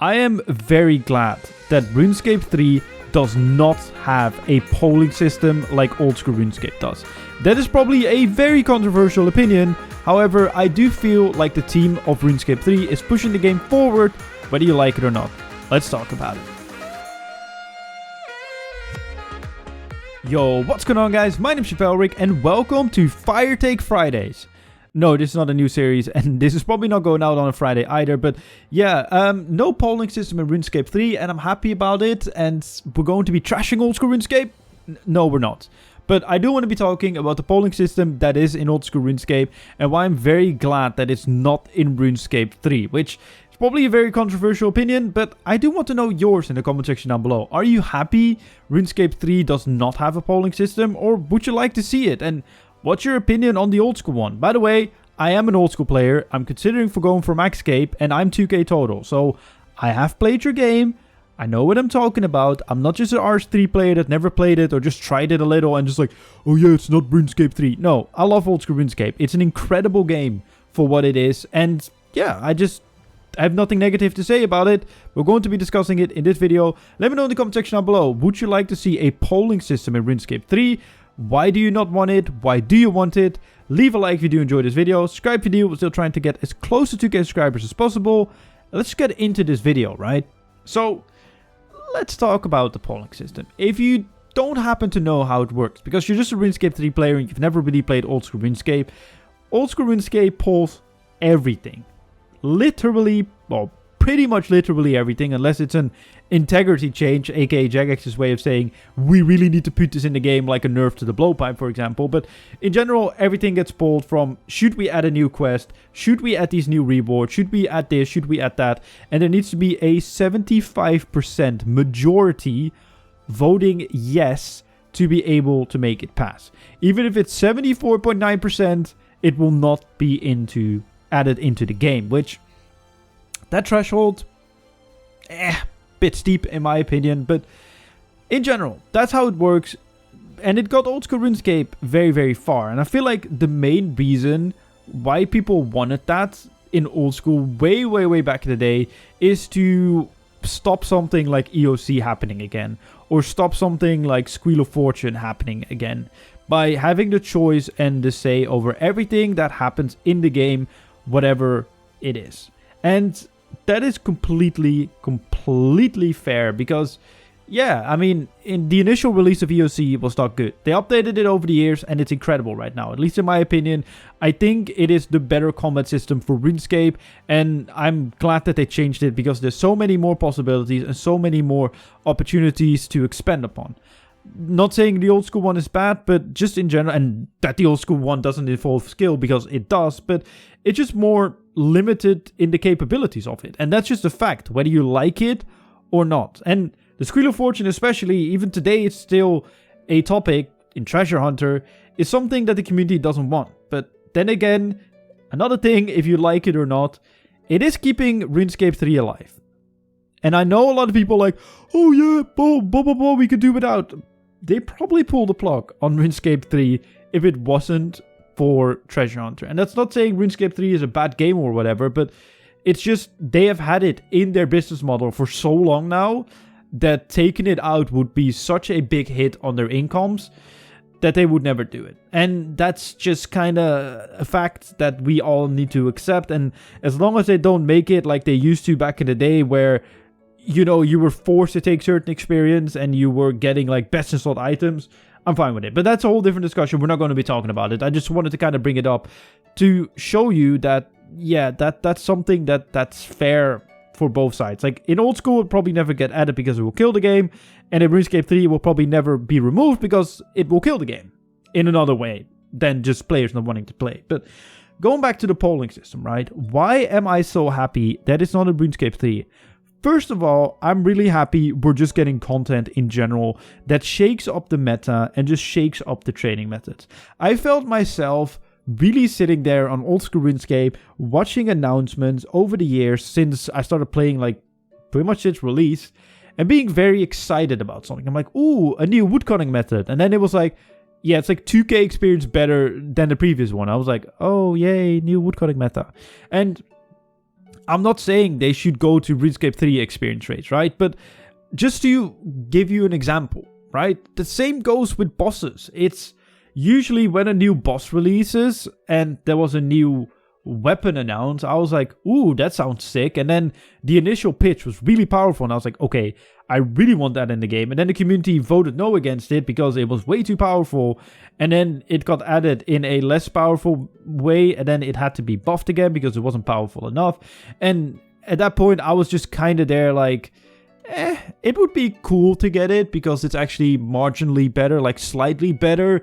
I am very glad that RuneScape 3 does not have a polling system like old school RuneScape does. That is probably a very controversial opinion. However, I do feel like the team of RuneScape 3 is pushing the game forward, whether you like it or not. Let's talk about it. Yo, what's going on guys? My name's Chevalric and welcome to Fire Take Fridays. No, this is not a new series, and this is probably not going out on a Friday either, but yeah, no polling system in RuneScape 3, and I'm happy about it, and we're going to be trashing old school RuneScape? No, we're not. But I do want to be talking about the polling system that is in old school RuneScape, and why I'm very glad that it's not in RuneScape 3, which is probably a very controversial opinion, but I do want to know yours in the comment section down below. Are you happy RuneScape 3 does not have a polling system, or would you like to see it? And what's your opinion on the old school one? By the way, I am an old school player. I'm considering for going for Maxscape, and I'm 2k total. So I have played your game. I know what I'm talking about. I'm not just an RS3 player that never played it or just tried it a little and just like, oh yeah, it's not RuneScape 3. No, I love old school RuneScape. It's an incredible game for what it is. And yeah, I have nothing negative to say about it. We're going to be discussing it in this video. Let me know in the comment section down below. Would you like to see a polling system in RuneScape 3? Why do you not want it? Why do you want it? Leave a like if you do enjoy this video. Subscribe if you do. We're still trying to get as close to 2k subscribers as possible. Let's get into this video, right? So, let's talk about the polling system. If you don't happen to know how it works, because you're just a RuneScape 3 player and you've never really played old school RuneScape polls everything. Literally, well, pretty much literally everything, unless it's an integrity change, aka Jagex's way of saying we really need to put this in the game, like a nerf to the blowpipe, for example. But in general, everything gets polled from should we add a new quest, should we add these new rewards, should we add this, should we add that, and there needs to be a 75% majority voting yes to be able to make it pass. Even if it's 74.9%, it will not be added into the game, which that threshold, bit steep in my opinion, but in general, that's how it works, and it got old school RuneScape very, very far, and I feel like the main reason why people wanted that in old school way, way, way back in the day is to stop something like EOC happening again, or stop something like Squeal of Fortune happening again, by having the choice and the say over everything that happens in the game, whatever it is. And that is completely fair because, yeah, I mean, in the initial release of EOC, it was not good. They updated it over the years and it's incredible right now. At least in my opinion, I think it is the better combat system for RuneScape, and I'm glad that they changed it because there's so many more possibilities and so many more opportunities to expand upon. Not saying the old school one is bad, but just in general, and that the old school one doesn't involve skill, because it does, but it's just more limited in the capabilities of it. And that's just a fact, whether you like it or not. And the Squeal of Fortune especially, even today it's still a topic in Treasure Hunter, is something that the community doesn't want. But then again, another thing, if you like it or not, it is keeping RuneScape 3 alive. And I know a lot of people are like, oh yeah, blah, blah, blah, blah, we could do without. They probably pulled the plug on RuneScape 3 if it wasn't for Treasure Hunter. And that's not saying RuneScape 3 is a bad game or whatever, but it's just they have had it in their business model for so long now that taking it out would be such a big hit on their incomes that they would never do it. And that's just kind of a fact that we all need to accept. And as long as they don't make it like they used to back in the day where, you know, you were forced to take certain experience and you were getting like best in slot items, I'm fine with it. But that's a whole different discussion. We're not going to be talking about it. I just wanted to kind of bring it up to show you that, yeah, that's something that's fair for both sides. Like in old school, it will probably never get added because it will kill the game. And in RuneScape 3, it will probably never be removed because it will kill the game in another way than just players not wanting to play. But going back to the polling system, right? Why am I so happy that it's not in RuneScape 3? First of all, I'm really happy we're just getting content in general that shakes up the meta and just shakes up the training methods. I felt myself really sitting there on old school RuneScape, watching announcements over the years since I started playing, like pretty much since release, and being very excited about something. I'm like, ooh, a new woodcutting method. And then it was like, yeah, it's like 2k experience better than the previous one. I was like, oh, yay, new woodcutting meta. And I'm not saying they should go to RuneScape 3 experience rates, right? But just to give you an example, right? The same goes with bosses. It's usually when a new boss releases and there was a new weapon announced, I was like, ooh, that sounds sick. And then the initial pitch was really powerful. And I was like, okay, I really want that in the game. And then the community voted no against it because it was way too powerful. And then it got added in a less powerful way. And then it had to be buffed again because it wasn't powerful enough. And at that point, I was just kind of there like, it would be cool to get it because it's actually marginally better, like slightly better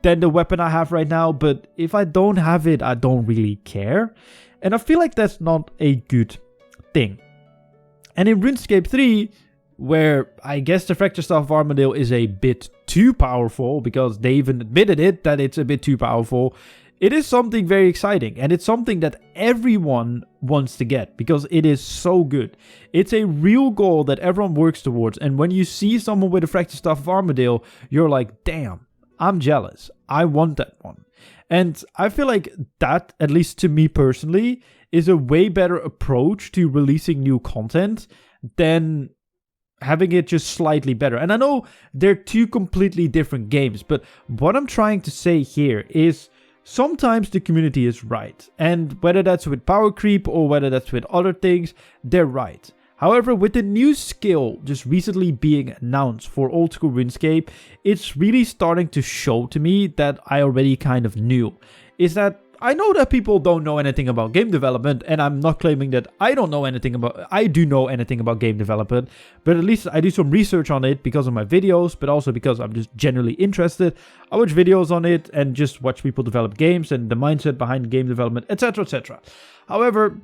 than the weapon I have right now. But if I don't have it, I don't really care. And I feel like that's not a good thing. And in RuneScape 3, where I guess the Fracture Staff of Armadale is a bit too powerful, because they even admitted it, that it's a bit too powerful, it is something very exciting. And it's something that everyone wants to get, because it is so good. It's a real goal that everyone works towards. And when you see someone with a Fracture Staff of Armadale, you're like, damn, I'm jealous. I want that one. And I feel like that, at least to me personally, is a way better approach to releasing new content than having it just slightly better. And I know they're two completely different games, but what I'm trying to say here is sometimes the community is right. And whether that's with power creep or whether that's with other things, they're right. However, with the new skill just recently being announced for old school RuneScape, it's really starting to show to me that I already kind of knew. Is that I know that people don't know anything about game development, and I'm not claiming that I don't know anything about... I do know anything about game development, but at least I do some research on it because of my videos, but also because I'm just generally interested. I watch videos on it and just watch people develop games and the mindset behind game development, etc, etc. However,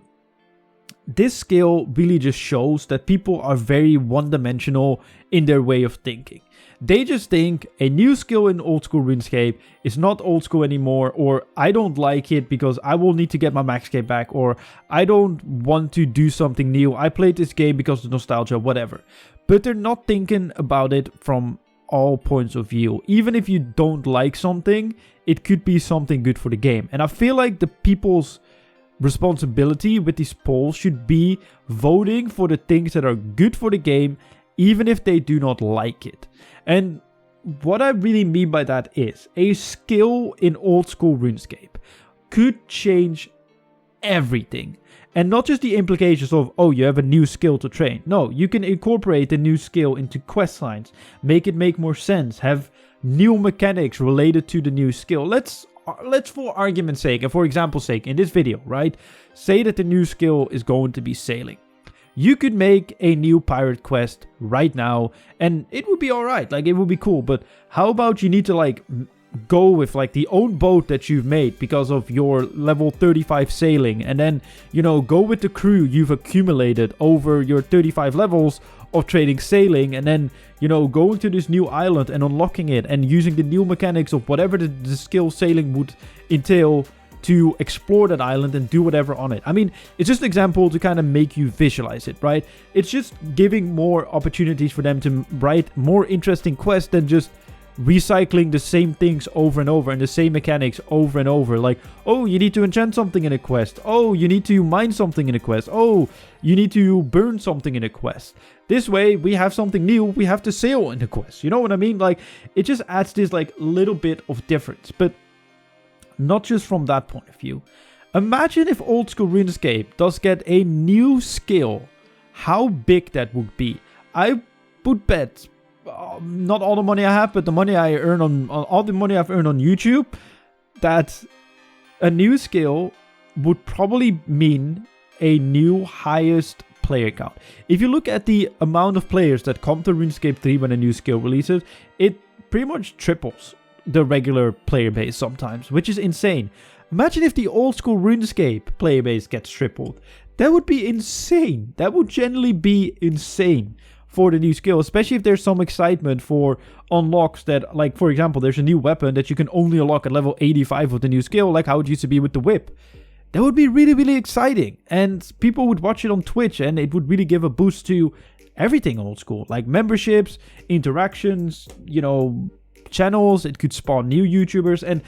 this skill really just shows that people are very one-dimensional in their way of thinking. They just think a new skill in old school RuneScape is not old school anymore, or I don't like it because I will need to get my max cape back, or I don't want to do something new. I played this game because of nostalgia, whatever. But they're not thinking about it from all points of view. Even if you don't like something, it could be something good for the game. And I feel like the people's responsibility with these polls should be voting for the things that are good for the game, even if they do not like it. And what I really mean by that is a skill in old school RuneScape could change everything. And not just the implications of, oh, you have a new skill to train. No, you can incorporate the new skill into quest lines, make it make more sense, have new mechanics related to the new skill. Let's for argument's sake and for example's sake in this video, right? Say that the new skill is going to be sailing. You could make a new pirate quest right now and it would be alright, like it would be cool. But how about you need to like go with like the own boat that you've made because of your level 35 sailing, and then, you know, go with the crew you've accumulated over your 35 levels of trading sailing, and then, you know, going to this new island and unlocking it and using the new mechanics of whatever the skill sailing would entail to explore that island and do whatever on it. I mean, it's just an example to kind of make you visualize it, right? It's just giving more opportunities for them to write more interesting quests than just recycling the same things over and over and the same mechanics over and over. Like, oh, you need to enchant something in a quest. Oh, you need to mine something in a quest. Oh, you need to burn something in a quest. This way, we have something new. We have to sail in the quest. You know what I mean? Like, it just adds this like little bit of difference. But not just from that point of view. Imagine if old school RuneScape does get a new skill. How big that would be. I would bet, not all the money I have, but the money I earn on all the money I've earned on YouTube, that a new skill would probably mean a new highest player count. If you look at the amount of players that come to RuneScape 3 when a new skill releases, it pretty much triples the regular player base sometimes, which is insane. Imagine if the old school RuneScape player base gets tripled. That would be insane. That would generally be insane for the new skill, especially if there's some excitement for unlocks that, like, for example, there's a new weapon that you can only unlock at level 85 of the new skill, like how it used to be with the whip. That would be really, really exciting. And people would watch it on Twitch, and it would really give a boost to everything old school, like memberships, interactions, you know, channels. It could spawn new YouTubers, and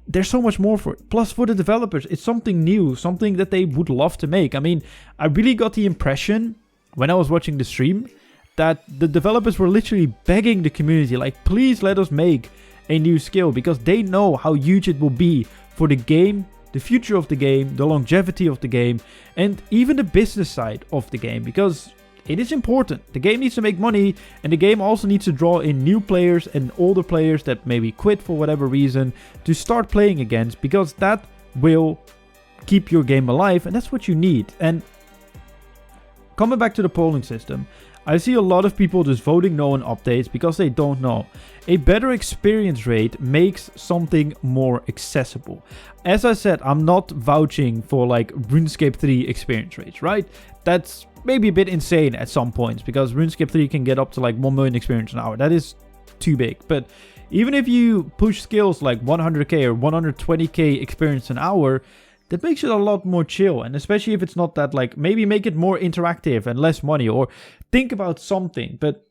there's so much more for it. Plus, for the developers, it's something new, something that they would love to make. I mean, I really got the impression when I was watching the stream that the developers were literally begging the community, like, please let us make a new skill, because they know how huge it will be for the game, the future of the game, the longevity of the game, and even the business side of the game, because it is important. The game needs to make money, and the game also needs to draw in new players and older players that maybe quit for whatever reason to start playing again, because that will keep your game alive, and that's what you need. And coming back to the polling system, I see a lot of people just voting no on updates because they don't know. A better experience rate makes something more accessible. As I said, I'm not vouching for like RuneScape 3 experience rates, right? That's maybe a bit insane at some points, because RuneScape 3 can get up to like 1 million experience an hour. That is too big. But even if you push skills like 100k or 120k experience an hour, that makes it a lot more chill. And especially if it's not that, like, maybe make it more interactive and less money, or think about something. But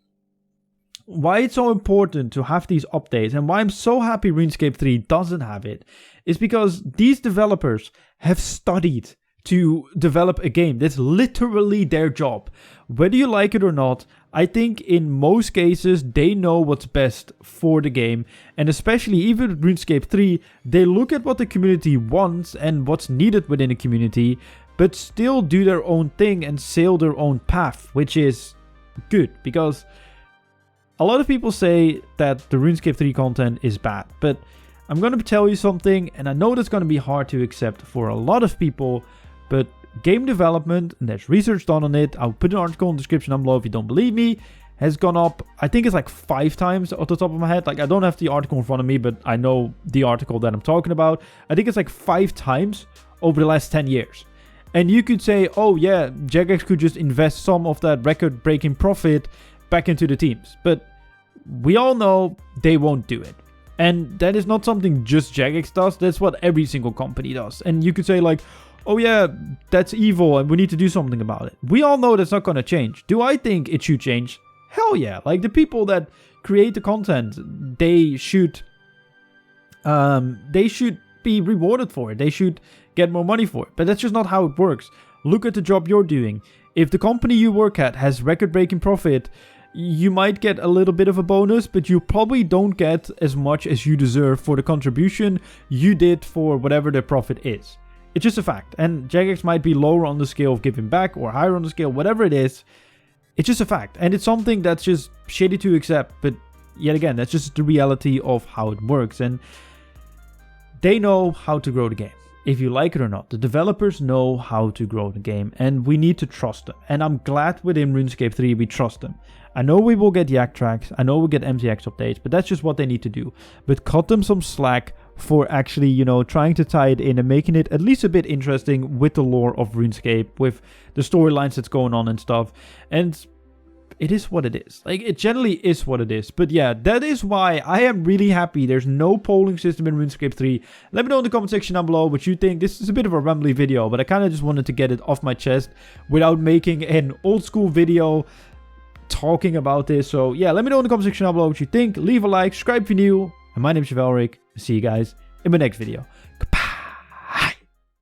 why it's so important to have these updates, and why I'm so happy RuneScape 3 doesn't have it, is because these developers have studied to develop a game. That's literally their job. Whether you like it or not, I think in most cases they know what's best for the game. And especially even with RuneScape 3, they look at what the community wants and what's needed within the community, but still do their own thing and sail their own path, which is good. Because a lot of people say that the RuneScape 3 content is bad, but I'm going to tell you something, and I know that's going to be hard to accept for a lot of people, but game development, and there's research done on it, I'll put an article in the description down below if you don't believe me, has gone up, I think it's like 5 times off the top of my head. Like, I don't have the article in front of me, but I know the article that I'm talking about. I think it's like 5 times over the last 10 years. And you could say, oh yeah, Jagex could just invest some of that record-breaking profit back into the teams. But we all know they won't do it. And that is not something just Jagex does, that's what every single company does. And you could say like, oh yeah, that's evil and we need to do something about it. We all know that's not going to change. Do I think it should change? Hell yeah. Like, the people that create the content, they should be rewarded for it. They should get more money for it. But that's just not how it works. Look at the job you're doing. If the company you work at has record-breaking profit, you might get a little bit of a bonus, but you probably don't get as much as you deserve for the contribution you did for whatever their profit is. It's just a fact. And Jagex might be lower on the scale of giving back or higher on the scale, whatever it is. It's just a fact. And it's something that's just shitty to accept. But yet again, that's just the reality of how it works. And they know how to grow the game. If you like it or not, the developers know how to grow the game. And we need to trust them. And I'm glad within RuneScape 3 we trust them. I know we will get yak tracks. I know we'll get MTX updates. But that's just what they need to do. But cut them some slack for actually, you know, trying to tie it in and making it at least a bit interesting with the lore of RuneScape, with the storylines that's going on and stuff. And it is what it is. Like, it generally is what it is. But yeah, that is why I am really happy there's no polling system in RuneScape 3. Let me know in the comment section down below what you think. This is a bit of a rambly video, but I kind of just wanted to get it off my chest without making an old school video talking about this. So yeah, let me know in the comment section down below what you think. Leave a like, subscribe if you're new. And my name is Chevalric. See you guys in my next video.